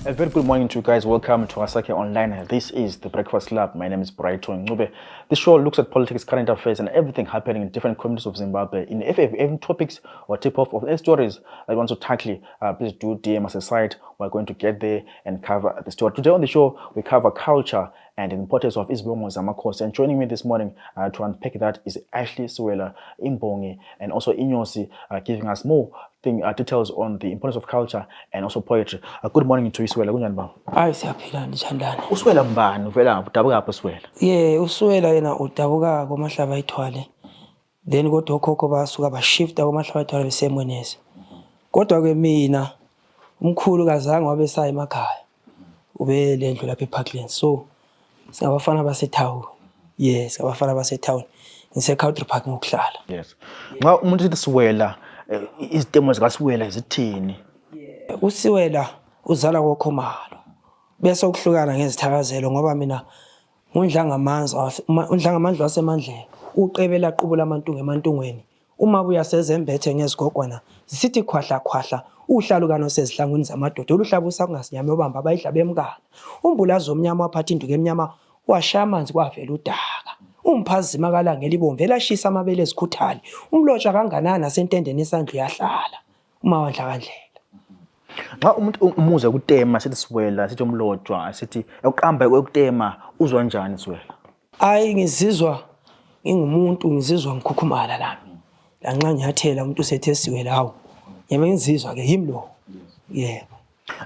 A very good morning to you guys. Welcome to Asake Online. This is the Breakfast Club. My name is Brighton Ncube. This show looks at politics, current affairs, and everything happening in different communities of Zimbabwe. In FFM topics or tip-off of any stories that you want to tackle, please do DM us a site. We're going to get there and cover the story. Today on the show, we cover culture and the importance of izibongo, zamakhosi. And joining me this morning to unpack that is Ashley Siwela, Imbongi, and also Inyosi, giving us more details on the importance of culture and also poetry. Good morning to you, Siwela. Kunjani ba? Hayi siyaphila njandani. Usiwela mbani? Uvela udabuka apho Siwela? Usiwela yena udabuka komahlaba ayithwale. Then kodwa okhokho basuka bashifta komahlaba ayithwale besemwenezi. Kodwa ke mina umkhulu kazange wabe saya emakhaya. Ube lendlu lapha eParklands. So singabafana basetown. Yes, abafana basetown. Ngise-Country Park ngokuhlala. Yes. Nga umuntu uthi Siwela, izitemo zikaSiwela zithini? Usiwela uzala kokhomalo. Bese ukuhlukana ngezithakazelo ngoba mina undlangamandla wasemandleni. Uqebela qubula amantungu emantungweni. Uma buya sezembethe ngezigogwana zisithi khwahla khwahla uhlalukano sezihlangwini zamadoda oluhlabusa kungasinyama obamba abayidla bemkana. Umbulazi omnyama waphatha induku emnyama washaya amanzi kwavela udaka. Umphazima kalanga elibomvu elashisa amabele ezikhuthali. Umlotsha kanganana nasentendeni esandla uyahlala. Uma wandla kandlela. Xa umuntu umuze ukutema sithi Siwela, sithi umlotshwa, sithi uqamba ukutema uzwa njani Siwela? Hayi ngizizwa ngingumuntu, ngizizwa ngikhukhumala lami. Lanxa ngiyathela umuntu usethe Siwela hawo. Yebo ngizizwa ke yimlo. Yebo.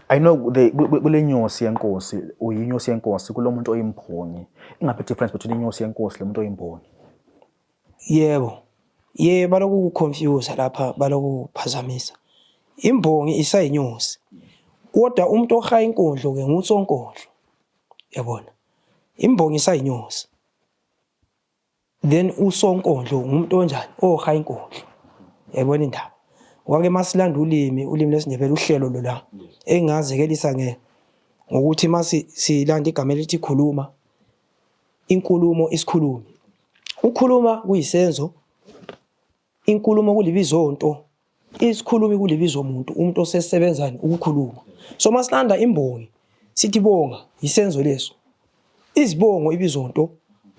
I know kule Inyosi Yenkosi, uyinyosi Yenkosi kulo muntu oyimbongi. Ingaphi difference between Inyosi Yenkosi lo muntu oyimbongi? Yebo. Baloku confuse lapha, baloku phazamisa. Imbongi isayinyosi. Kodwa umuntu ohaya inkondlo ke ngusonkondlo. Yabona. Imbongi isayinyosi. Then usonkondlo umuntu onjani? Ohaya inkondlo. Yabona indaba. Wake masilanda ulimi lesindebele uhlelo lo la. Engazekelisa ngokuthi masi silanda igama elithi khuluma. Inkulumo isikhulumi. Ukukhuluma kuyisenzo. Inkulumo kulibizonto. Isikhulumi kulibizo umuntu, umuntu osesebenzani ukukhuluma. So masilanda imbongi, sithi bonga, isenzo leso. Izibongo ibizonto.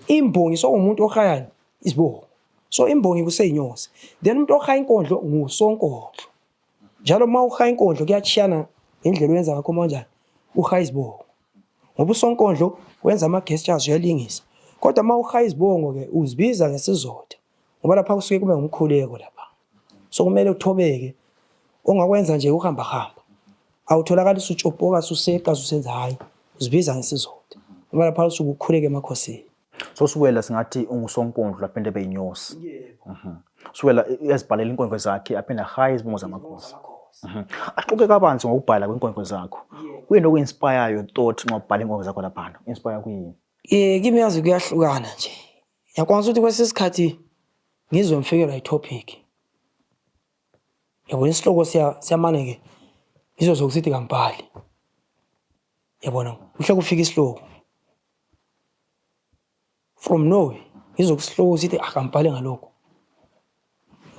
Imbongi so umuntu ohayani, izibongo. So imbongi kuseyinyosi. Then umuntu ohaya inkondlo ngusonkondlo. Njalo uma uhaya inkondlo kuyachiyana ngendlela oyenza ngakho manje. Uhaya izibongo. Ngoba usonkondlo wenza ama gestures uyalingisa. Kodwa uma uhaya izibongo ke uzibiza ngesizotha. Ngoba lapha kusuke kube ngumkhuleko lapha. So kumele uthobeke. Ongakwenza nje uhamba hamba. Awutholakala usutshopoka suseqa usenza hayi. Uzibiza ngesizotha. Ngoba lapha usuke ukukhuleka emakhosini. So Siwela singathi ungusonkondlo lapha beyinyosi. Yebo. Siwela uyazibhalela inkondlo zakhe aphinde ahaya izibongo zamakhosi. Axoxe kabanzi ngokubhala kwenkondlo zakho. Kuyini okuinspireyo thought nxa ubhala inkondlo zakho lapha? Inspire kuyini? Kimi yazi kuyahlukana nje. Yakwazi ukuthi kwesisikhathi ngizwe mfikelwa itopic. Yabona isihloko siyamane ke. Ngizokusithi kampali. Yabona uhle kufika isihloko. From nowhere ngizokusihloko sithi akampali ngalokho.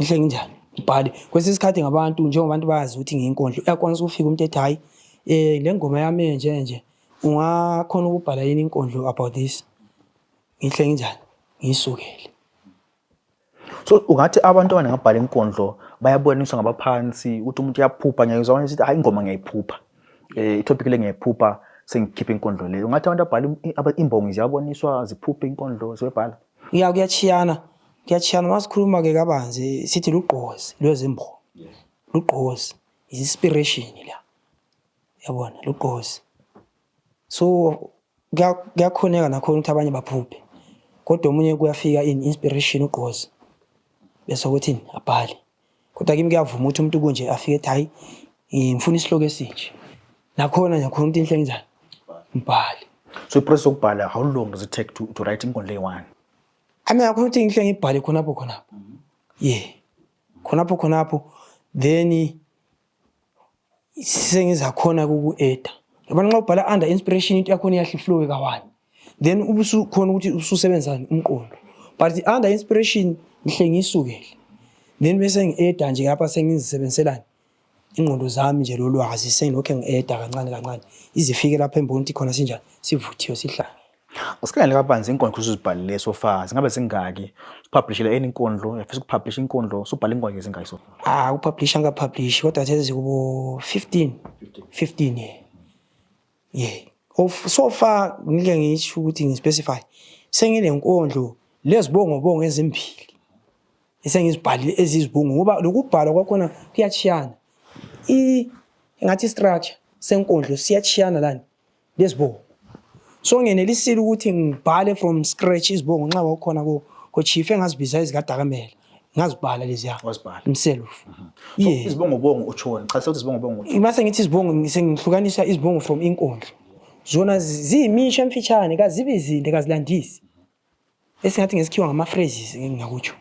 Ngihle nginjani? Ubhale kwesisikhathi ngabantu njengobantu bayazi ukuthi ngiyinkondlo. Uyakwanisa ukufika umuntu ethi hayi le ngoma yami nje ungakhona ukubhala yini inkondlo about this. Ngihle nginjani? Ngisukele. So ungathi abantu abangabhala inkondlo bayaboniswa ngabaphansi ukuthi umuntu uyaphupha ngiyazwa ukuthi hayi ingoma ngiyayiphupha. Itopic le ngiyayiphupha sengikhipha inkondlo le. Ungathi abantu abhala imbongi ziyaboniswa ziphupha inkondlo zibhala. Kuyachiyana. Kuyachiyana masikhuluma ke kabanzi sithi lugqozi lwezimbongo. Lugqozi is inspiration la. Yabona lugqozi. So kuyakhoneka nakhona ukuthi abanye baphuphe. Kodwa omunye kuyafika in inspiration ugqozi. Bese ukuthi abhale. Kodwa kimi kuyavuma ukuthi umuntu kunje afike ethi hayi ngifuna isihloko esinje. Nakhona ngiyakhona ukuthi inhle njani? Mbhale. So process okubhala, how long does it take to write inkondlo eyi-1? Ngiyakhona ukuthi ngihle ngibhale khonapho. Khonapho. Then sengizakhona ukuedit. Yabona nxa ubhala under inspiration into yakhona iyahle flow ka1. Then ubusukhona ukuthi ususebenzani umqondo. But under inspiration ngihle ngisukele. Then bese ngiedit nje lapha sengizisebenzelana. ingqondo zami nje lolwazi sengilokho ngi-eda kancane izifike lapha embona ukuthi khona sinjani sivuthiwe sihlale. Asikhangele kabanzi inkondlo usuzibhalile so far zingabe zingaki upublishile inkondlo ufisa ukupublisha inkondlo usubhala inkondlo ezingaki so far? Upublisha ngapublish kodwa thezi kubo 15 yeah. So far ngike ngisho ukuthi ngispecify sengile nkondlo lezibongo ezimbili esengizibhalile ezizibongo ngoba lokubhala kwakhona kuyachiyana ngathi structure senkondlo siyachiyana lana lezibongo. So ngenelisile ukuthi ngibhale from scratch izibongo nxa wakhona ko chief engazibiza ezikadakamela ngazibhala leziya himself. Yeah. Izibongo utshona cha ukuthi izibongo mase ngithi izibongo sengihlukanisa izibongo from inkondlo zona ziyimisho emfitshane kazibe izinto kazilandisi esingathi ngesikhiwa ngama phrases ngingakutsho.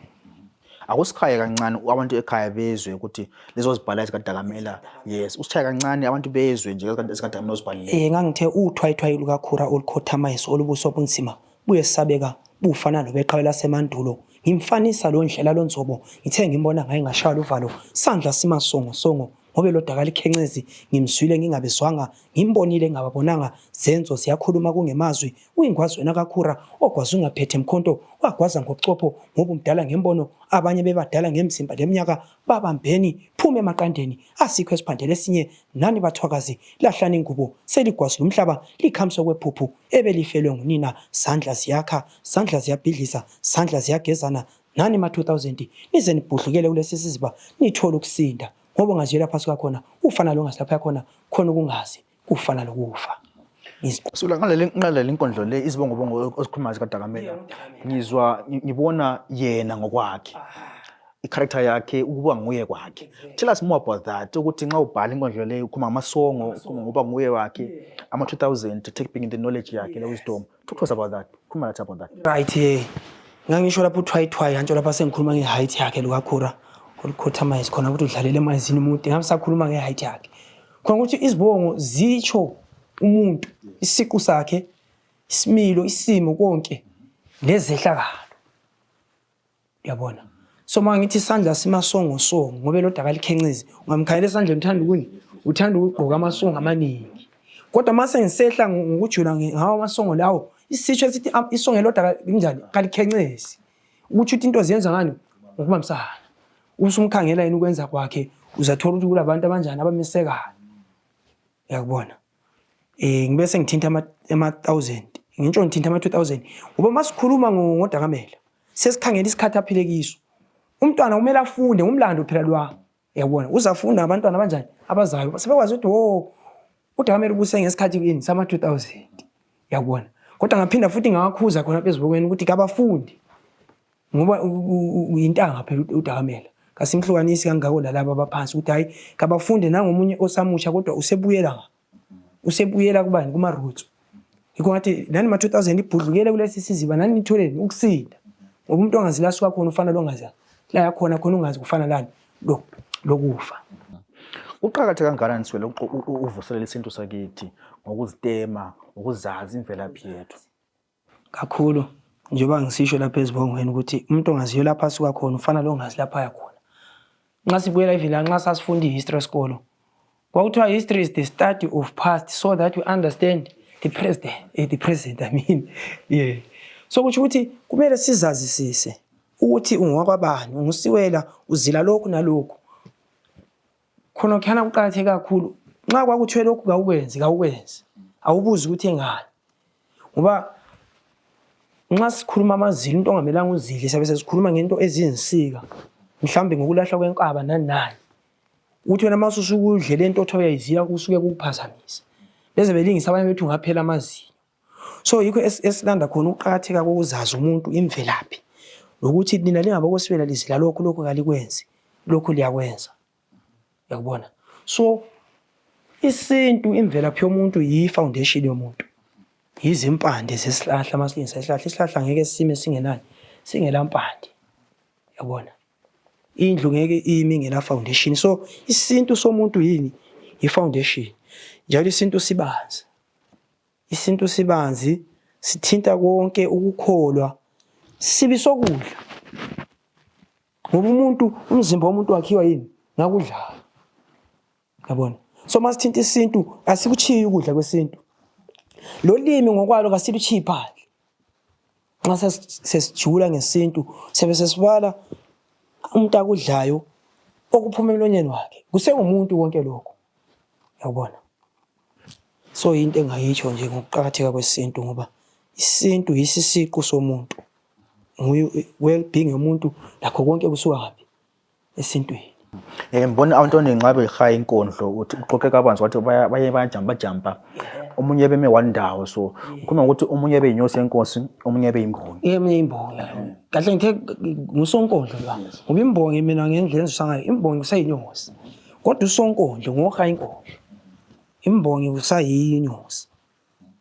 Akusikhaya kancane abantu ekhaya bezwe ukuthi lezo zibhala ezikadakamela yes usichaya kancane abantu bezwe nje ezikadakamela uzibhalile. Ngangithe uthwayithwayi lukakhura olukhothamisa olubuso obunzima buyesabeka bufana nobeqhabela semandulo ngimfanisa lo ndlela lonzobo ngithe ngimbona ngaye ngashaya uvalo sandla simasongo ngobe lo dakala ikhencezi ngimzwile ngingabezwanga ngimbonile ngababonanga zenzo siyakhuluma kungemazwi uyingwazi wena kakhura ogwazi ungaphethe emkhonto wagwaza ngocopho ngoba umdala ngembono abanye bebadala ngemzimba leminyaka babambeni phume emaqandeni asikho esiphandele esinye nani bathwakazi lahlani ingubo seligwazi lomhlaba likhamso kwephuphu ebelifelwe ngunina sandla ziyakha sandla ziyabhidlisa sandla ziyagezana nani ma 2000 nize nibhudlukele kulesi siziba nithola ukusinda ngoba ngaziyela phasi kakhona ufana lo ngasilapha khona khona ukungazi ufana lokufa. Sula ngaleli inkondlo le izibongo osikhuluma zikadakamela ngibona yena ngokwakhe i-character yakhe ukuba nguye kwakhe. Tell us more about that ukuthi nxa ubhala inkondlo le ukhuluma amasongo ngoba nguye wakhe ama 2000 taking the knowledge yakhe le wisdom. Talk to us about that. Khuluma about that. Right ngangisho lapho uthwayithwayi ngantsho lapha sengikhuluma nge-height yakhe lukakhura olukhothamisa khona ukuthi udlalela emazini umuntu ngamsakhuluma nge-height yakhe khona ukuthi izibongo zitsho umuntu isiqu sakhe isimilo isimo konke nezehlakalo uyabona. So mangithi isandla simasongo ngobe lo dakala ikhencezi ungamkhayela esandleni uthanda ukugqoka amasongo amaningi kodwa mase ngisehla ngokujula ngawo amasongo lawo isitsho esithi isongo lo dakala kanjani kalikhencezi ukuthi into ziyenza ngani ngokubambisana usumkhangela yini ukwenza kwakhe uzathola ukuthi kulabantu abanjani abamisekayo yakubona. Ngibese ngithinta ama 1000 ngisho ngithinta ama 2000 ngoba masikhuluma ngodakamela sesikhangela isikhathi aphile kiso umntwana kumele afunde ngumlando phela lwa yakubona uzafunda abantwana abanjani abazayo sebekwazi ukuthi udakamela ubuse ngesikhathi kini sama 2000 yakubona kodwa ngaphinda futhi ngakakhuza khona phezibokweni ukuthi kabafundi ngoba uyintanga phela udakamela kasimhlukanisi kangako lalabo abaphansi ukuthi hayi kabafunde nangomunye osamusha kodwa usebuyela kubani kuma roots yiko ngathi nani ma 2000 ibhudlukele kulesi siziba nani nitholeni ukusinda ngoba umuntu ongazilasuka khona ufana lo ngaza la yakhona khona ungazi kufana lani lokufa. Uqhakatheka kangakanani Siwela uvuselela isintu sakithi ngokuzitema ukuzazi imvelaphi yethu kakhulu njengoba ngisisho lapha ezibongweni ukuthi umuntu ongaziyo lapha asuka khona ufana lo ngazi lapha yakhona. Nxa sibuyela ivila nxa sasifunda history esikolo kwakuthiwa history is the study of past so that we understand the present I mean yeah. So ukuthi kumele sizazisise ukuthi ungokwabani ungusiwela uzila lokhu nalokhu khona khana kuqakatheke kakhulu nxa kwakuthiwe lokhu kawukwenzi awubuzi ukuthi engani ngoba nxa sikhuluma amazilo into ongamelanga uzidle sabe sesikhuluma ngento ezinsika mhlambe ngokulahla kwenkaba nani uthi wena masusu ukudle lento othoya uyayizila kusuke kukuphazamisa bese belingisa abanye bethu ngaphela amazinyo. So yikho esilanda khona uqhakatheka kokuzazi umuntu imvelaphi lokuthi nina lingaba kosiwela lizila lokhu kalikwenzi lokhu liyakwenza yakubona. So isintu imvelaphi yomuntu yi-foundation yomuntu yizimpande zesihlahla masilingisa isihlahla ngeke sime singenani singelampande yakubona indlu ngeke imi ngela foundation. So isintu somuntu yini i-foundation njalo isintu sibanzi sithinta konke ukukholwa sibi sokudla ngoba umuntu umzimba womuntu wakhiwa yini ngakudla Yabona? So masithinta isintu asikuchiyi ukudla kwesintu. Lo limi ngokwalo kasiluchiyi phandle. Nxa sesijula ngesintu sebe sesibala umuntu akudlayo okuphuma emlonyeni wakhe. Kusengumuntu konke lokho. Yabona? So into engayitsho nje ngokuqhakatheka kwesintu ngoba isintu yisisiqu somuntu. Well-being yomuntu lakho konke kusuka ngaphi esintweni. Ngibona abantu onenqabe ihaya inkondlo uthi uqoqe kabanzi wathi bayajamba omunye beme wandawo so ukhuluma ukuthi omunye ebe Inyosi Yenkosi omunye ebe imbongi. Eminye imbongi. Kahle ngithe ngusonkondlo la. Ngoba imbongi mina ngendlela engisangayo imbongi kusayinyosi. Kodwa usonkondlo ngohaya inkondlo. Imbongi kusayinyosi.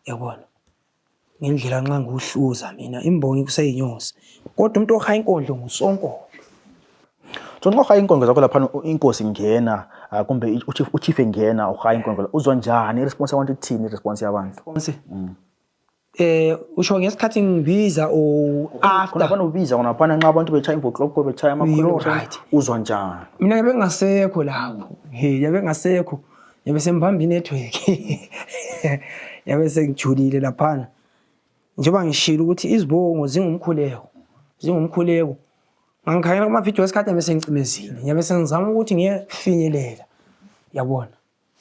Yabona? Ngendlela nxa nguhluza mina imbongi kusayinyosi. Kodwa umuntu ohaya inkondlo ngusonkondlo. So nxa uhaya inkondlo zakho lapha inkosi ingena kumbe uchief engena uhaya inkondlo uzwa njani iresponse yabantu ithini iresponse yabantu? Usho ngesikhathi ngibiza o after khona ubiza khona phana nxa abantu bechaya imvokloko bechaya amakhulu uzwa njani? Mina ngabe ngasekho lapho. Yabe ngasekho. Yabe sembamba inetwork. Yabe sengijulile laphana. Njengoba ngishilo ukuthi izibongo zingumkhuleko. Zingumkhuleko. Mangikhangela kuma video esikhathi bese ngicimezile. Ngiyabe sengizama ukuthi ngiyefinyelela. Yabona?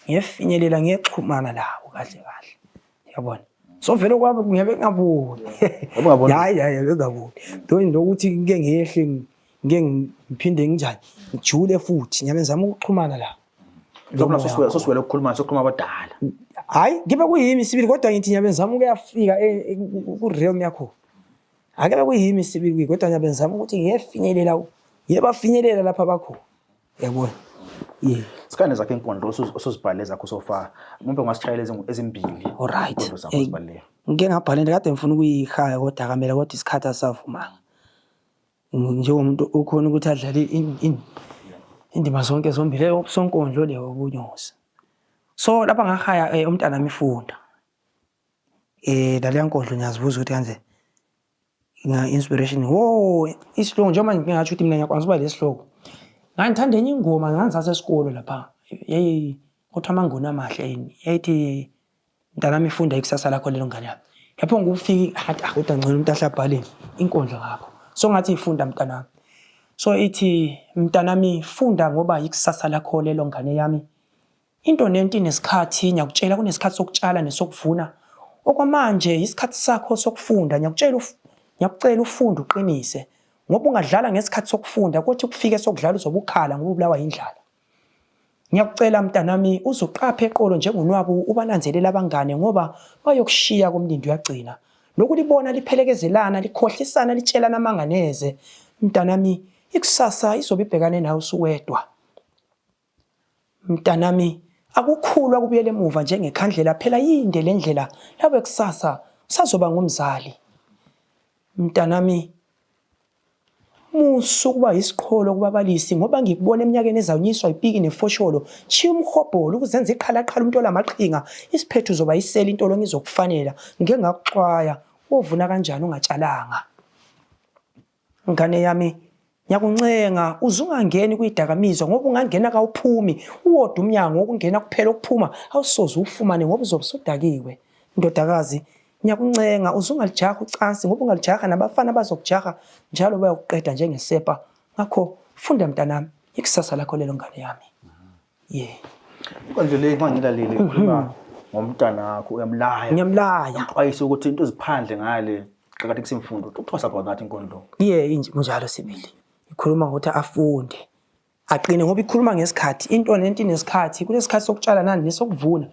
Ngiyefinyelela ngiyexhumana lawo kahle kahle. Yabona? So vele kwabe ngiyabe ngaboni. Ubungaboni? Hayi ngaboni. Into ukuthi ngike ngiyehle ngike ngiphinde nginjani. Ngijule futhi ngiyabe ngizama ukuxhumana la. Lokho sosiwele ukukhuluma sokhuluma abadala. Hayi ngibe kuyimi sibili kodwa ngithi ngiyabe ngizama ukuyafika ku realm yakho. Akebe kuyimi sibili kodwa ngiyabe ngizama ukuthi ngiyefinyelela ngiyebafinyelela lapha bakho. Yabona? Sikhane zakhe inkondlo osuzibhale zakho so far. Mumbe ungasishayela ezimbili. Alright. Inkondlo zakho osibhalile. Ngike ngabhalela kade ngifuna ukuyihaya kodwa kamela kodwa isikhathi asavumanga. Njengomuntu ukhona ukuthi adlale indima zonke zombili sonkondlo leyo obunyosi. So lapha ngahaya umntana mifunda. Lale yankondlo ngiyazibuza ukuthi kanze inspiration isihloko njengoba ngingathi ukuthi mina ngiyakwazi ukuba lesihloko ngangithanda enye ingoma ngangizase esikole lapha kuthi amangona amahle yayithi mntanami ifunda ikusasa lakho lelo ngane yami lapho ngufika kodwa ngcono umuntu ahlabhale inkondlo ngakho so ngathi ifunda mntanami so ithi mntanami funda ngoba ikusasa lakho lelo ngane yami into nento inesikhathi ngiyakutshela kunesikhathi sokutshala nesokuvuna okwamanje isikhathi sakho sokufunda ngiyakucela ufunde uqinise ngoba ungadlala ngesikhathi sokufunda kodwa ukufike sokudlala uzobukhala ngoba ubulawa indlala. Ngiyakucela mntanami uzoqapha eqolo njengonwabu ubananzelela abangane ngoba bayokushiya komlindi uyagcina. Lokulibona liphelekezelana likhohlisana litshelana amanganeze. Mntanami ikusasa izobe ibhekane nawe usuwedwa. Mntanami akukhulu akubuyele emuva njengekhandlela phela yinde lendlela lawe kusasa usazoba ngumzali. Mntanami musukuba isiqholo kubabalisi ngoba ngikubona eminyakeni ezawunyiswa ipiki nefosholo chiya umhobholo ukuzenza iqhalaqhala umuntu olamaqhinga isiphetho uzoba isela into lonke izokufanela ngeke ngakuxwaya wovuna kanjani ungatshalanga. Ngane yami ngiyakuncenga uzungangeni kuyidakamizwa ngoba ungangena kawuphumi uwodwa umnyango okungena kuphela ukuphuma awusoze ufumane ngoba uzobe usudakiwe. Ndodakazi ngiyakuncenga uzungalijaha ucansi ngoba ungalijaha nabafana bazokujaha njalo bayokuqeda njengesepa ngakho funda mntanami ikusasa lakho lelo ngane yami. Konje le ngilalile ukuba ngomntana wakho uyamlaya. Ngiyamlaya. Uxwayisa ukuthi into eziphandle ngale qakade kusemfundo. Talk about that inkondlo. Njalo sibili. Ikhuluma ukuthi afunde. Aqine ngoba ikhuluma ngesikhathi into nento inesikhathi kunesikhathi sokutshala nani nesokuvuna.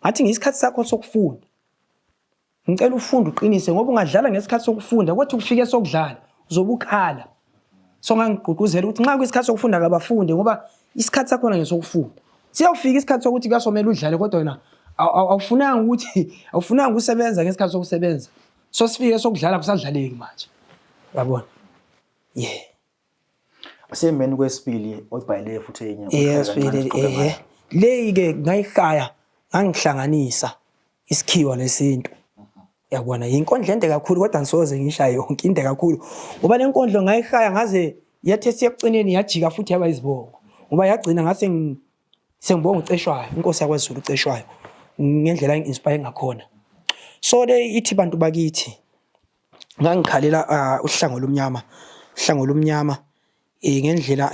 Ngathi ngesikhathi sakho sokufunda. Ngicela ufunde uqinise ngoba ungadlala ngesikhathi sokufunda kodwa ufike sokudlala uzobukhala. So ngangigqugquzela ukuthi nxa kuyisikhathi sokufunda akabafunde ngoba isikhathi sakho ngesokufunda. Siyawufika isikhathi sokuthi kuyasomela udlale kodwa wena awufunanga usebenza ngesikhathi sokusebenza. So sifike sokudlala kusadlaleki manje. Yabona? Asemeni kwesibili oyibhayile futhi enye. Sibili leyike ngayihaya ngangihlanganisa isikhiwa lesintu. Yabona inkondlo ende kakhulu kodwa ngisoze ngishaye yonke inde kakhulu ngoba le nkondlo ngayihaya ngaze yathi siyekucineni yajika futhi yaba izibongo ngoba yagcina ngase Sengibonga uceshwayo inkosi yakwaZulu uceshwayo ngendlela inspire ngakhona. So le ithi bantu bakithi ngangikhalela uhlango lomnyama ngendlela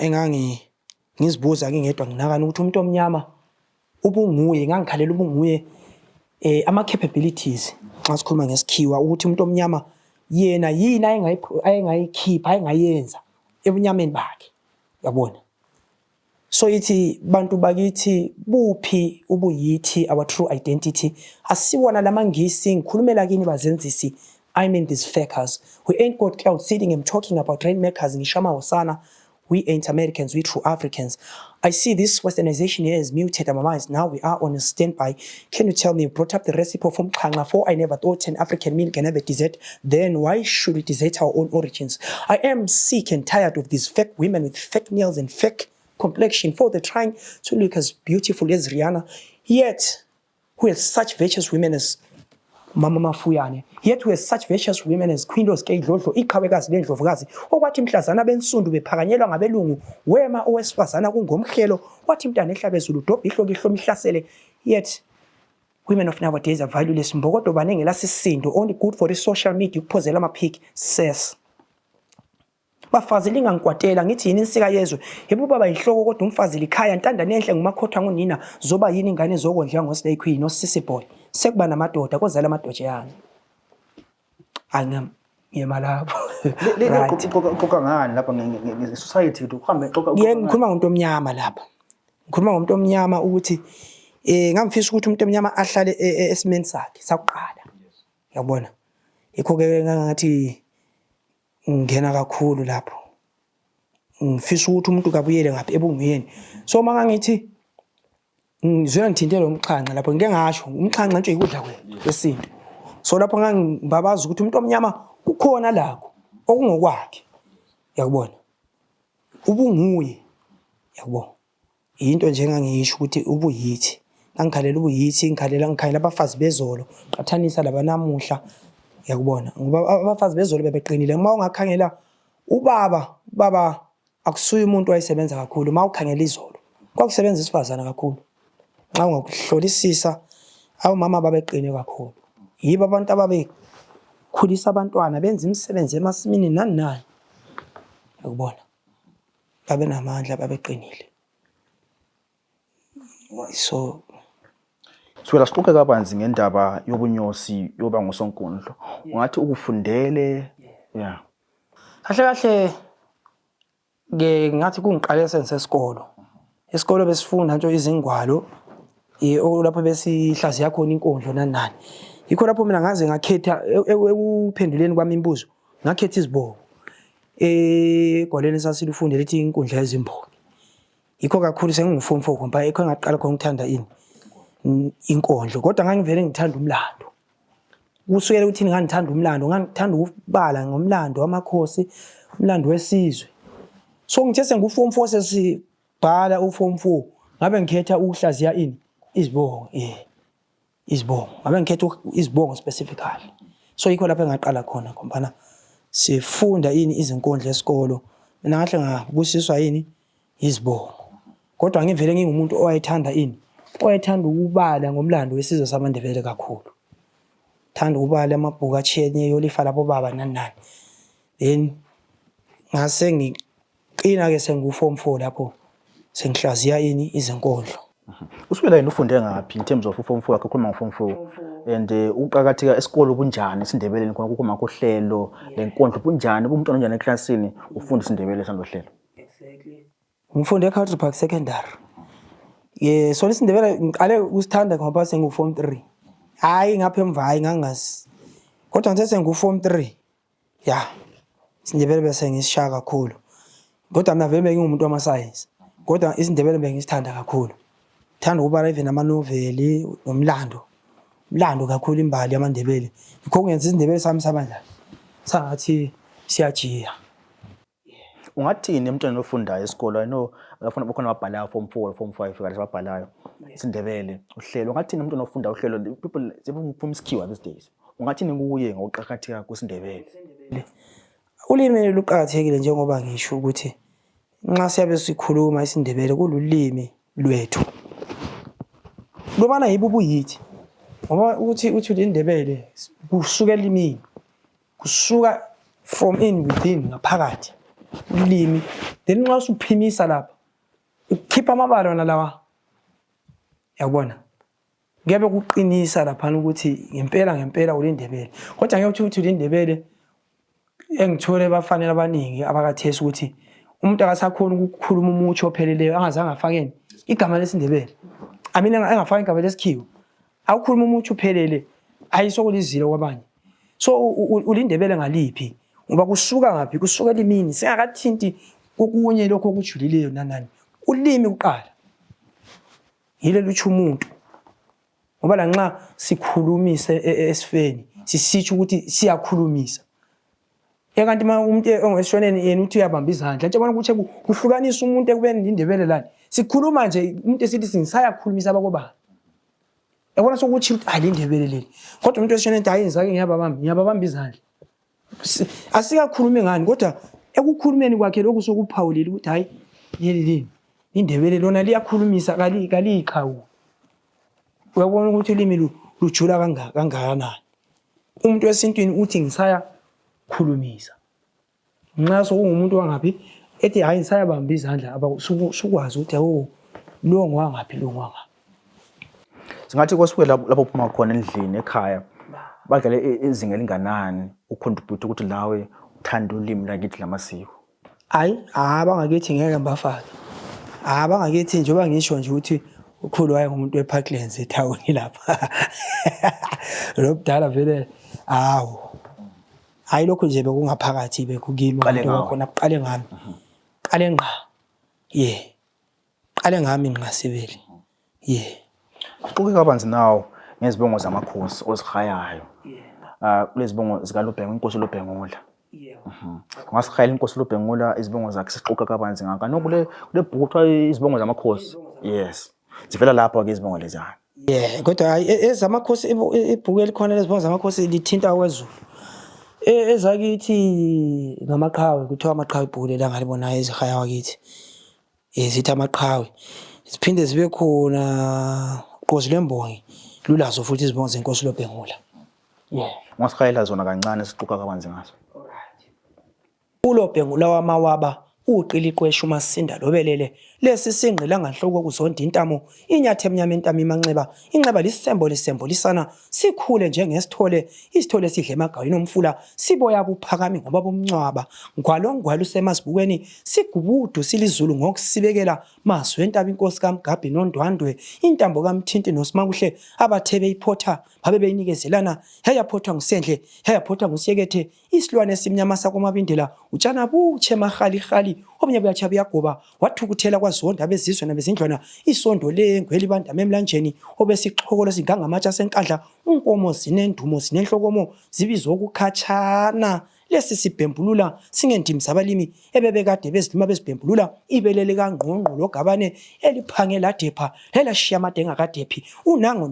ngizibuza ngingedwa nginakani ukuthi umuntu omnyama ubunguye ngangikhalela ubunguye ama capabilities xa sikhuluma ngesikhiwa ukuthi umuntu omnyama yena yini ayengayikhipha ayengayenza ebunyameni bakhe yabona. So ithi bantu bakithi buphi ubuyithi our true identity asiwona lamangisi ngikhulumela kini bazenzisi. I mean these fakers. We ain't got cloud sitting and talking about rainmakers ngishama hosana. We ain't Americans, we true Africans. I see this westernization here is muted in my minds. Now we are on a standby. Can you tell me, brought up the recipe from Kanga for I never thought an African meal can ever desert. Then why should we desert our own origins? I am sick and tired of these fake women with fake nails and fake complexion. For they're trying to look as beautiful as Rihanna. Yet, who has such virtuous women as Mama Mafuyane. Yet we have such virtuous women as Queen Oskei Dlodlo, iqhawekazi lendlovukazi. Okwathi mhlazana bensundu bephakanyelwa ngabelungu, wema owesifazana kungomhlelo, wathi mntana ehlabe ezulu dobha ihloko ihlomi ihlasele. Yet women of nowadays are valueless. Mbokodo banengela sisindo, only good for the social media ukuphozela amaphiki says. Bafazi lingangikwatela ngithi yini insika yezwe yebo baba ihloko kodwa umfazi likhaya ntanda nenhle ngumakhotha ngunina zoba yini ingane zokondla ngoSlay Queen noSissy Boy sekuba namadoda kozala amadojeyana angam yemalapho Qoqa ngani lapha nge-society uhambe qoqa ngikhuluma ngomuntu omnyama lapha ngikhuluma ngomuntu omnyama ukuthi ngamfisa ukuthi umuntu omnyama ahlale esimeni sakhe sakuqala yabona yikho ke ngathi ngena kakhulu lapho ngifisa ukuthi umuntu kabuyele ngapha ebunguyeni so mangangithi ngizwe ngithintele umxhanqa lapho ngike ngasho umxhanqa nje ikudla kwesinto so lapho ngangibabaza ukuthi umuntu omnyama kukhona lakho okungokwakhe yakubona ubunguye yakubona into nje ngangisho ukuthi ubuyithi ngikhalela ubuyithi ngikhalela abafazi bezolo qathanisa labanamuhla yakubona ngoba abafazi bezolo bebeqinile uma ungakhangela ubaba akusuye umuntu wayesebenza kakhulu uma ukhangela izolo kwakusebenza isifazana kakhulu xa ungakuhlolisisa abamama babeqine kakhulu yibo abantu ababekhulisa abantwana benza imisebenzi emasimini nani yakubona babe namandla babeqinile so Siwela siqoqe kabanzi ngendaba yobunyosi yoba ngusonkondlo. Ungathi ukufundele yeah. Kahle ke ngathi kungiqale sensesikolo. Esikolo besifunda nje izingwalo lapho besihlaziya khona inkondlo nani. Yikho lapho mina ngaze ngakhetha ekuphenduleni kwami imibuzo. Ngakhetha izibongo. Egwaleni sasilufundela ithi inkundla yezimbongo. Yikho kakhulu sengingu-form 4 ngoba ekho ngaqala khona ukuthanda inkondlo kodwa ngangivele ngithanda umlando. Kusukela ukuthi ngithanda umlando, ngithanda ukubala ngomlando wamakhosi, umlando wesizwe. So ngithe sengu-form 4 sesibhala u-form 4 ngabe ngikhetha ukuhlaziya izibongo izibongo. Ngabe ngikhetha izibongo specifically. So yikho lapho engaqala khona ngoba sifunda izinkondlo esikolo. Mina ngahle ngabusiswa izibongo. Kodwa ngivele ngingumuntu owayethanda oyethanda ukubala ngomlando wesizwe samaNdebele kakhulu. Thanda ukubala amabhuku achene yolifa labo baba nani. Then ngase ngiqina ke sengu-form 4 lapho sengihlaziya izinkondlo. Usuwela yini ufunde ngaphi in terms of form 4 akho khuluma ngo-form 4 and uqhakatheka esikolo kunjani isindebeleni khona kukhoma kohlelo lenkondlo kunjani umuntu onjani eklasini ufunda isindebele sandohlelo? Exactly. Ngifunde eCountry Park Secondary. So isindebele ngiqale usithanda ngoba sengu-form 3. Hayi ngapha emva hayi ngangazi. Kodwa ngithe sengu-form 3. Yeah. Isindebele bese ngisishaya kakhulu. Kodwa mina vele bengingumuntu wama-science. Kodwa isindebele bengisithanda kakhulu. Thanda ukubala even amanoveli nomlando. Umlando kakhulu imbali yamaNdebele. Yikho kungenza isindebele sami sabandla. Sangathi siyajiya. Ungathini emntwana ofundayo esikolo? I know bafuna bakhona ababhalayo form 4 form 5 kanti ababhalayo isindebele uhlelo. Ungathini emntwana ofunda uhlelo people sebephuma isikhiwa these days? Ungathini kuye ngokuqhakatheka kwesindebele? Ulimi luqhakathekile njengoba ngisho ukuthi nxa siyabe sikhuluma isindebele kululimi lwethu. lobana yibubu yithi ngoba uthi uLindebele kusuka elimini kusuka from within ngaphakathi ulimi then nxa usuphimisa lapha ukhipha amabala wona lawa yabona ngeke kuqinisa lapha ukuthi ngempela uLindebele kodwa ngeke uthi uLindebele engithole bafanele abaningi abakathesa ukuthi umuntu akasakhona ukukhuluma umuthi opheleleyo angazange afakeni igama lesindebele amina engafaka igama lesikhiwo awukhuluma umuthi uphelele ayisokulizilo kwabanye so uLindebele ngaliphi ngoba kusuka ngaphi kusuka elimini singakathinti okunye lokho okujulileyo nanani ulimi uqala yile luthi umuntu ngoba la nxa sikhulumise esifeni sisithi ukuthi siyakhulumisa ekanti umuntu ongeshoneni yena uthi uyabamba izandla nje bona ukuthi kuhlukanisa umuntu ekubeni indebele lana sikhuluma nje umuntu esithi singisayakhulumisa abakobani yabona sokuthi alindebele leli kodwa umuntu eshoneni hayi ngizake ngiyababamba izandla asikakhulumi ngani kodwa ekukhulumeni kwakhe lokhu sokuphawulile ukuthi hayi yeli indebele lona liyakhulumisa kaliqhawu uyabona ukuthi ulimi lujula kangakanani umuntu wesintwini uthi ngisaya khulumisa nxa sokungumuntu wangaphi ethi hayi ngisayabamba izandla abasukwazi ukuthi lo ngwangaphi singathi kosuke lapho uphuma khona endlini ekhaya badlale izinga elinganani ucontribute ukuthi lawe uthanda ulimi lakithi lamasiko hayi abangakithi ngeke mbafake abangakithi njengoba ngisho nje ukuthi ukhulu waye ngumuntu weParklands ethawini lapha lobudala vele hayi lokho nje bekungaphakathi bekukimi khona qale ngami qale ngqa qale ngami nqasibeli uqoke kabanzi nawo ngezibongo zamakhosi ozihayayo kulezibongo zika Lubhengu inkosi loBhengula ngasihayela inkosi loBhengula izibongo zakhe sixoxa kabanzi ngaka nokule bhuku kuthiwa izibongo zamakhosi yes zivela lapho ke izibongo lezana kodwa ezamakhosi ibhuku elikhona lezibongo zamakhosi lithinta kwezulu ezakithi ngamaqhawe kuthiwa amaqhawe ibhuku lelanga libonayo ezihaya wakithi zithi amaqhawe siphinde zibe khona qozi lembongi lulazo futhi izibongo zenkosi loBhengula ngasihayela zona kancane sixoxa kabanzi ngazo uLobhengula wamawaba uqiliqwesha uMasinda lobelele lesi singqila nganhloko kuzonda intamo inyathe emnyama entamo imanxeba inxeba lisembo lisana sikhule njengesithole isithole sidle emagawini omfula siboya buphakami ngoba bomncwaba ngwalo usemasibukweni sigubudu silizulu ngokusibekela mazwi entaba inkosi kaMgabhi noNdwandwe intambo kaMthinti noSimakuhle abathebe iphotha babe beyinikezelana yaphotha ngusendle yaphotha ngusiyekethe isilwane esimnyama sakomabindela utshana buche mahali obunye buyacha buyagoba wathukuthela kwazonda abezizwe nabezindlwana isondo lengwe libandama emlanjeni obesixhokolo singangamatsha senkandla unkomo zinendumo zinenhlokomo zibizwa ukukhatshana lesi sibhembulula singendimi zabalimi ebebekade bezilima bezibhembulula ibelele kangqongqo logabane eliphange ladepha lelashiya amadenga kadephi nangu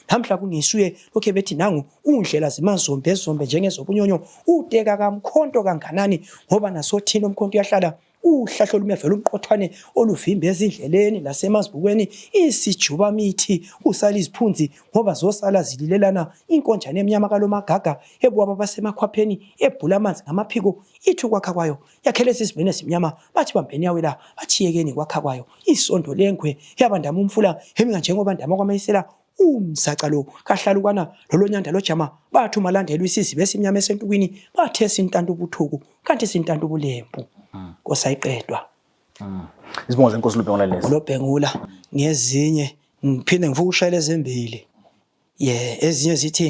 namhla kungisuye lokho bethi nangu undlela zimazombe ezombe njengezobunyonyo uteka kamkhonto kanganani ngoba nasothina umkhonto uyahlala uhlahlo lumevela umqothwane oluvimba ezindleleni lasemazibukweni isijuba mithi usala iziphunzi ngoba zosala zililelana inkonjane emnyama kalomagaga ebuwaba basemakhwapheni ebhula amanzi ngamaphiko ithi kwakha kwayo yakhele sisibene simnyama bathi bambeni yawela bathiyekeni kwakha kwayo isondo lengwe yabandama umfula heminga njengoba ndama kwamayisela umsaca lo kahlalukana lolonyanda lojama bathi umalandela isizibe esimnyama esentukwini bathesa intantu ubuthuku kanti sintantu ubulempu kosayiqedwa izibongo zenkosi loBhengula lezi loBhengula ngezinye ngiphinde ngifuka ushayela ezimbili ezinye zithi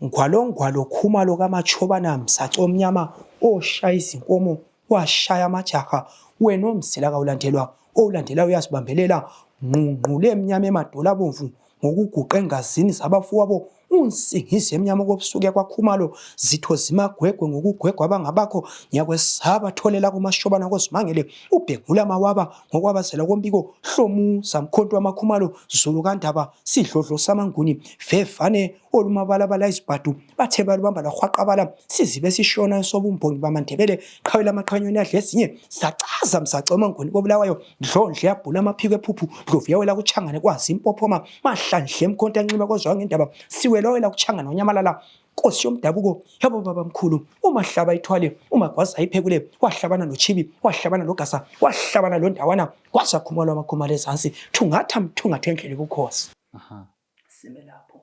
ngwalo khumalo kamachobana msaco omnyama oshaya izinkomo washaya amajaha wena omsila kawulandelwa owulandela uyasibambelela ngqungqule emnyama emadola bomvu ngokuguqa engazini zabafuwabo unsingise emnyama kobusuku kwakhumalo zitho zimagwegwe ngokugwegwa abangabakho ngiyakwesaba tholela kumashobana kozimangele ubhengula mawaba ngokwabazela kombiko hlomusa mkhonto wamakhumalo zulu kandaba sidlodlo samanguni vevane olumabalabala izibhadu bathe balubamba lwaqwaqabala sizibe sishona sobumbongi bamandebele qhawela amaqhanyweni adle ezinye sacaza msacoma ngoni kobulawayo dlondle yabhula amaphiko ephuphu dlovu yawela kuchangane kwazi impophoma mahlandle emkhonto anxiba kozwa ngendaba Siwela wela kuchangana nonyamalala Nkosi yomdabuko yabo babamkhulu umahlaba ithwale umagwaza iphekule wahlabana nochibi wahlabana logasa wahlabana londawana kwasakhumala amakhumalo ezansi thungatha mthungatha endlele bukhosi sime lapho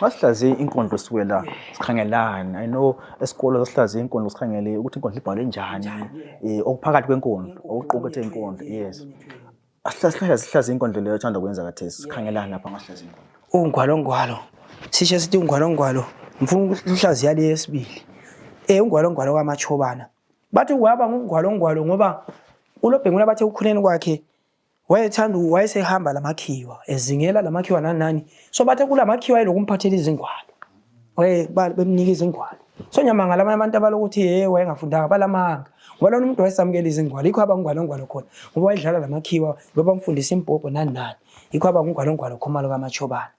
Masihlazi inkondlo Siwela sikhangelana. I know esikolo sasihlazi inkondlo sikhangele ukuthi inkondlo ibhalwe njani okuphakathi kwenkondlo okuqukethe inkondlo. Yes. Sihlazi inkondlo leyo ethanda kwenza kathesi sikhangelana lapha masihlazi inkondlo. Ungwalo sisho sithi ungwalo mfuna ukuhlaziya le yesibili ungwalo kwamachobana bathi waba ngungwalo ngoba ulobhengula bathe ukhuleni kwakhe wayethanda wayesehamba lamakhiwa ezingela lamakhiwa nani so bathe kulamakhiwa elokumphathela izingwalo bemnika izingwalo so nyamanga lamanye abantu abalokuthi wayengafundanga balamanga ngoba lona umuntu wayesamukela izingwalo ikho abangwalo khona ngoba wayedlala lamakhiwa bebamfundisa impopho nani ikho abangungwalo khomalo kamachobana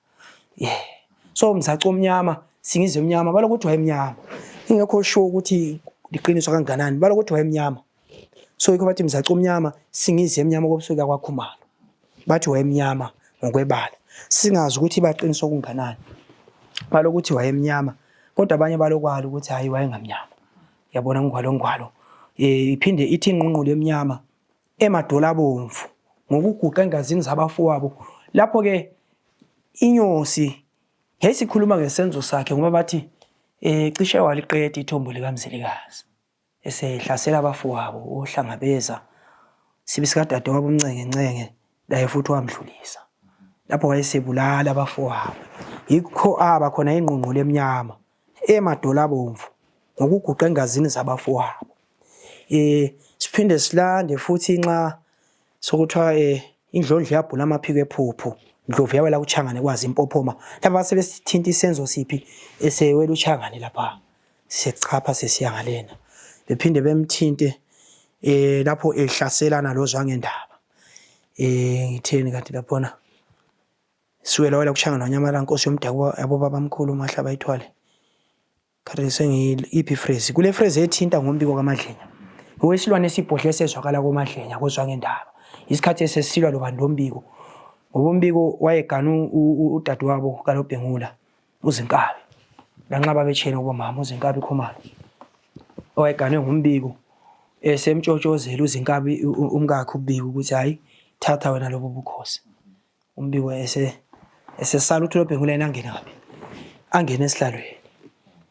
so msaco omnyama singize emnyama balokuthi wayemnyama ingekho sure ukuthi liqiniswa kanganani balokuthi wayemnyama so ikho bathi msaco omnyama singize emnyama kobusuku kwakhumalo bathi wayemnyama ngokwebala singazi ukuthi baqiniswa kunganani balokuthi wayemnyama kodwa abanye balokwalo ukuthi hayi wayengamnyama yabona ngwalo iphinde ithi inqunqulu emnyama emadola abomvu ngokuguqa engazini zabafowabo lapho ke Inyosi yayisikhuluma ngesenzo sakhe ngoba bathi cishe waliqeda ithombo likamzilikazi esehlasela abafowabo ohlangabeza sibe sikadade wabo umncenge laye futhi wamdlulisa lapho wayesebulala abafowabo yikho aba khona inqunqulu emnyama emadola abomvu ngokuguqa engazini zabafowabo siphinde silande futhi nxa sokuthiwa indlondlo yabhula amaphiko ephuphu Ndlovu yawela kuchangane kwazi impophoma lapha sebesithinta isenzo siphi esewela uchangane lapha sechapha sesiyangalena bephinde bemthinte lapho ehlaselana lozwa ngendaba ngitheni kanti laphona Siwela wela kuchangana nonyamala Nkosi yomdabuko yabo babamkhulu mahlaba ithwale kade sengile iphi phrase kule phrase ethinta ngombiko kaMadlenya owesilwane esibhodle sezwakala koMadlenya kozwa ngendaba isikhathi esesilwa lobandombiko ngobombiko wayegana udadewabo kaLobhengula uZinkabi lanxaba betshena kubomama uZinkabi Khomalo wayegane ngombiko esemtshotshozela uZinkabi umkakhe ubiko ukuthi hayi thatha wena lobo bukhosi umbiko esesala uthi uLobhengula yena angene ngapi angene esihlalweni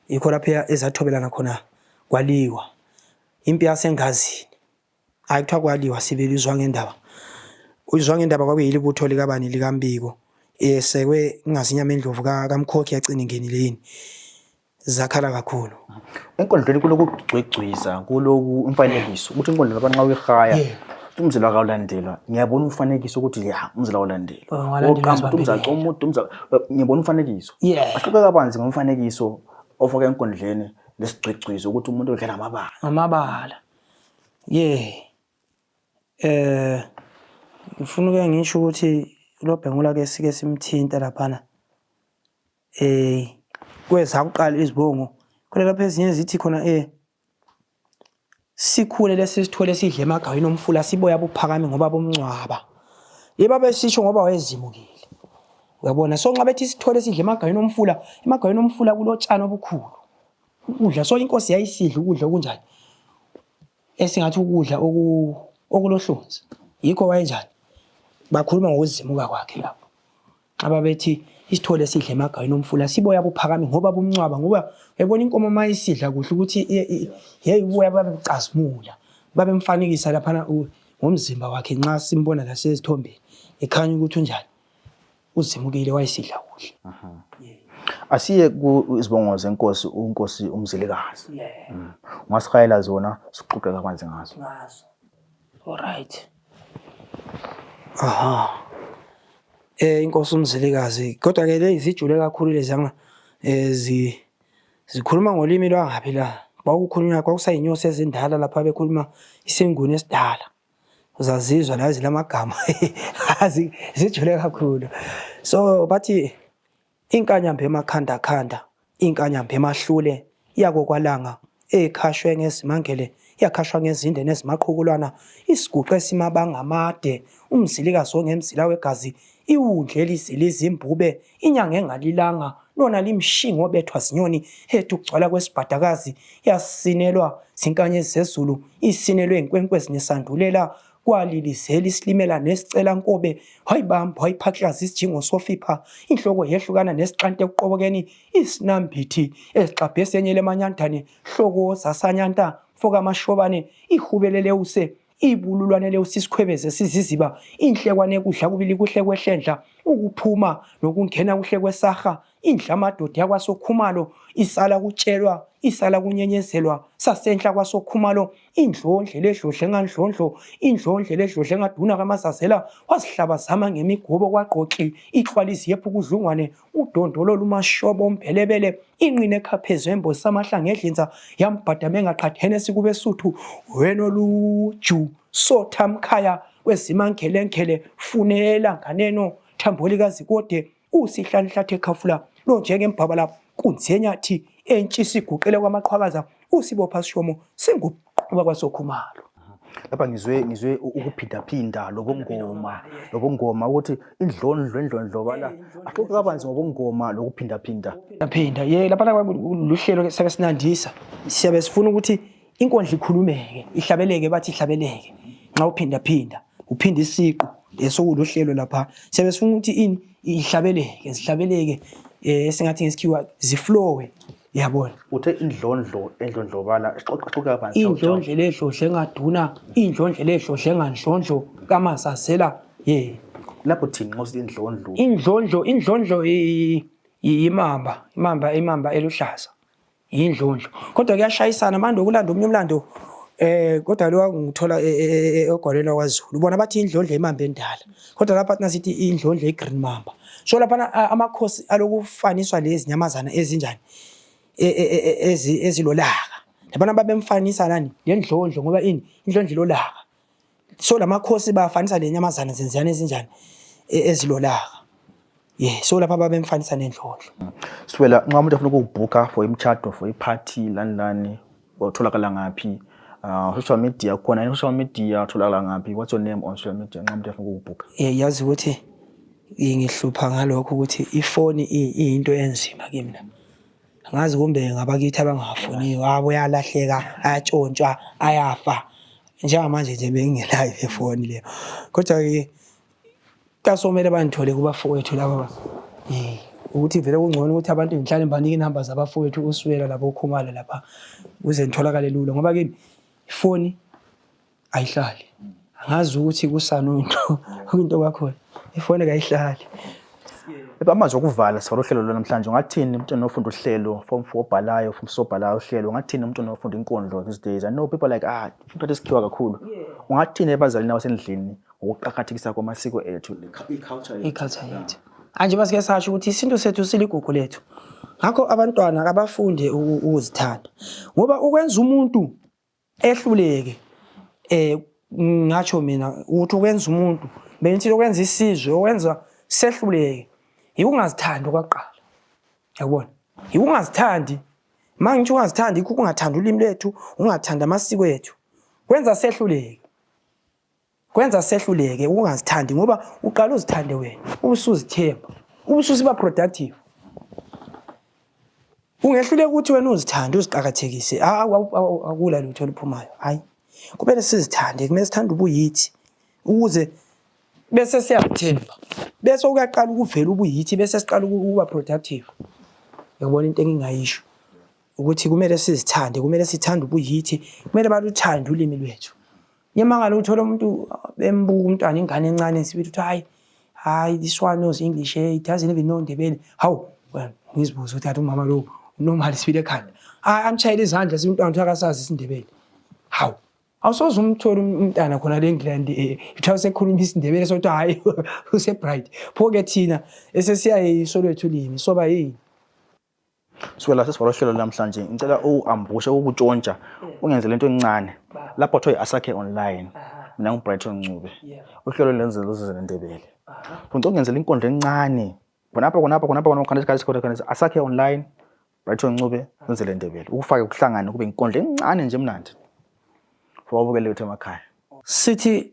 yikho lapha ezathobelana khona kwaliwa impi yasengazini ayikuthiwa kwaliwa sibili uzwa ngendaba uzwa ngendaba kwakuyilibutho likabani likambiko esekwe ngazinyama endlovu kaMkhokhi yagcina ingenileni zakhala kakhulu enkondlweni kulokugcwegcwiza kuloku umfanekiso ukuthi inkondlo labanqa uyihaya umzila akawulandela ngiyabona umfanekiso ukuthi ya umzila awulandela oqamba umzaco umuntu ngiyabona umfanekiso ahluke kabanzi ngomfanekiso ofaka enkondleni lesigcwegcwizo ukuthi umuntu udlela amabala ngifuna ke ngisho ukuthi uLobhengula ke sike simthinta laphana kweza kuqala izibongo kule lapha ezinye zithi khona sikhule lesisithole sidle emagawini omfula siboya buphakame ngoba bomncwaba yeba besisho ngoba wayezimukile uyabona so nxa bethi sithole sidle emagawini omfula kulotshana obukhulu ukudla so inkosi yayisidla ukudla okunjani esingathi ukudla okulohlonzi yikho wayenjani bakhuluma ngokuzimuka kwakhe lapho ababethi isithole sidle emagawini omfula siboya buphakame ngoba bomncwaba ngoba uyabona inkomo mayisidla kuhle ukuthi uboya babebucazimula babemfanekisa lapha ngomzimba wakhe nxa simbona la sezithombeni ekhanya ukuthi unjani uzimukile wayisidla kuhle asiye ku izibongo zenkosi unkosi umzilikazi ungasihayela zona siquqe kabanzi ngazo alright inkosi umzilikazi kodwa ke lezi zijule kakhulu lezanga zikhuluma ngolimi lwangaphi la. Kwakukhulunywa kwakusayinyosi ezindala lapha bekhuluma isinguni esidala. Uzazizwa la zilamagama zijule kakhulu. So bathi inkanyamba emakhanda khanda, inkanyamba emahlule yakokwalanga ekhashwe ngezimangele yakhashwa ngezinde nezimaqhukulwana isiguqe simabanga amade umzilikazi ongemzila wegazi iwundle eliziliza imbube inyanga engalilanga lona limshingo obethwa zinyoni hethu ukugcwala kwesibhadakazi yasinelwa zinkanyezi zezulu isinelwe inkwenkwezi nesandulela kwalilizela isilimela nesicela nkobe wayibamba wayiphaklaza isijingo sofipa inhloko yehlukana nesiqante ekuqobokeni isinambithi esixabhe senyele emanyandane hloko zasanyanta foka amashobane ihubelele use ibululwane usisikhwebeze siziziba inhlekwane kudla kubili kuhle kwehlendla ukuphuma nokungena kuhle kwesaha indla amadoda yakwasokhumalo isala kutshelwa isala kunyenyezelwa sasenhla kwasokhumalo indlondle ledlodle ngandlondlo indlondle ledlodle ngaduna kamasazela wasihlaba zama ngemigobo kwaqoqi ixhwalizi yephu kudlungwane udondolo lumashobo ombelebele inqine ekhaphezo embozi samahlanga edlinza yambhadame engaqhathene sikube suthu wena luju sothamkhaya wezimankelenkele funela nganeno thambolikazi kode usihlanhlathe khafula lo njengembabala kunzenyathi entshisi iguqele kwamaqhwakaza usibopha sishomo singuquba kwasokhumalo. Lapha ngizwe ukuphindaphinda lobongoma ukuthi indlondlo bala axoxa kabanzi ngobongoma lokuphindaphinda. Phinda lapha luhlelo sake sinandisa siyabe sifuna ukuthi inkondlo ikhulumeke ihlabeleke bathi ihlabeleke nxa uphindaphinda uphinda isiqu lesokuluhlelo lapha siyabe sifuna ukuthi ini ihlabeleke esingathi ngesikhiwa ziflowe yabona uthe indlondlo bala xoxa kabanzi indlondlo ledlodle engaduna indlondlo ledlodle engandlondlo kamasazela lapho thini ngosi indlondlo imamba eluhlaza indlondlo kodwa kuyashayisana manje ukulanda umnye umlando kodwa lo ngithola egolelwa kwaZulu ubona bathi indlondlo imamba endala kodwa lapha thina sithi indlondlo egreen mamba so lapha amakhosi alokufaniswa lezi nyamazana ezinjani ezilolaka labana babemfanisa nani lendlondlo ngoba ini indlondlo ilolaka so lamakhosi bafanisa lenyamazana zenziyana ezinjani ezilolaka so lapha babemfanisa nendlondlo. Siwela nxa umuntu afuna ukubhuka for imchado for iparty lani utholakala ngaphi social media khona social media utholakala ngaphi what's your name on social media nxa umuntu afuna ukubhuka yazi ukuthi ngihlupha ngalokho ukuthi ifoni into enzima kimi ngazi kumbe ngabakithi abangafuniyo abo yalahleka ayatshontshwa ayafa njengamanje nje bengingelayo ifoni leyo kodwa ke kasomele banithole kubafowethu laba ukuthi vele kungcono ukuthi abantu ngihlale banike inamba zabafowethu uSiwela labo ukhumalo lapha uze nitholakale lula ngoba kimi ifoni ayihlali angazi ukuthi kusano into kwakhona ifoni kayihlali amazwi okuvala sifalo hlelo namhlanje ngathini umuntu onofunda uhlelo form 4 bhalayo form 4 bhalayo uhlelo ngathini umuntu onofunda inkondlo these days I know people like futhi isikhiwa kakhulu ungathini ebazalini abasendlini ukuqhakathekisa kwamasiko ethu iculture yethu anje basike sasho ukuthi isinto sethu siligugu lethu ngakho abantwana abafunde ukuzithanda ngoba ukwenza umuntu ehluleke ngatsho mina ukuthi ukwenza umuntu benithi lokwenza isizwe okwenza sehluleke ikungazithandi okwaqala yabona ikungazithandi manje ungazithandi ukungathanda ulimi lwethu ungathanda amasiko ethu kwenza sehluleke ukungazithandi ngoba uqala uzithande wena ubusuzithemba ubususiba productive ungehluleke ukuthi wena uzithande uziqhakathekise akula lutho oluphumayo hayi kumele sizithande kumele sithande ubuyithi ukuze bese siyathemba bese uyaqala ukuvela ubuyithi bese siqala ukuba productive yabona into engingayisho ukuthi kumele sizithande kumele sithande ubuyithi kumele baluthande ulimi lwethu nyamangalo uthola umuntu bembuka umntwana ingane encane sibithi uthi hayi this one knows English it doesn't even know Ndebele how well ngizibuza ukuthi umama lo normal sibile ekhanda amchayela izandla simntwana uthi akasazi isiNdebele how awusoze umthola umntana khona le England uthawu sekhuluma isiNdebele sokuthi hayi use bright pho ke thina esesiya yiso lethu limi soba yini Siwela sesivala uhlelo namhlanje ngicela uambushe ukutshontsha ungenzele into encane lapho kuthiwa asakhe online mina ngiBrighton Ncube uhlelo lenzele uzizendebele futhi ungenzele inkondlo encane khona asakhe online Brighton Ncube ngenzele ndebele ukufake ukuhlangana kube inkondlo encane nje emnandi for abukele wethu emakhaya. Sithi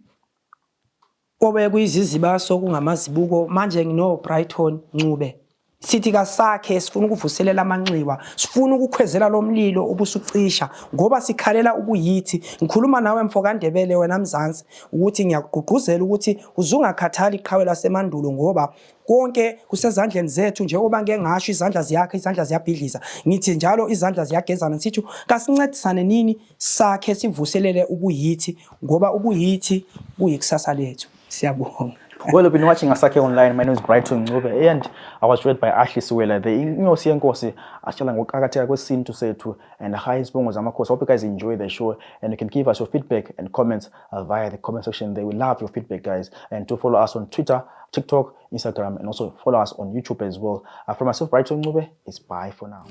obe kuyizizibaso kungamazibuko manje ngino Brighton Ncube sithi kasakhe sifuna ukuvuselela amanxiwa sifuna ukukhwezela lo mlilo obusucisha ngoba sikhalela ubuyithi ngikhuluma nawe mfokandebele wena Mzansi ukuthi ngiyakugqugquzela ukuthi uzungakhathali iqhawe lasemandulo ngoba konke kusezandleni zethu njengoba ngeke ngasho izandla ziyakhe izandla ziyabhidliza ngithi njalo izandla ziyagezana sithi kasincedisane nini sakhe sivuselele ubuyithi ngoba ubuyithi buyikusasa lethu. Siyabonga. Well, I've been watching Asake online. My name is Brighton Ncube and I was read by Ashley Siwela. The Inyosi Yenkosi ashela ngokuqakatheka kwesintu sethu and izibongo zamakhosi. I hope you guys enjoy the show and you can give us your feedback and comments via the comment section. They will love your feedback, guys. And to follow us on Twitter, TikTok, Instagram, and also follow us on YouTube as well. From myself, Brighton Ncube, it's bye for now.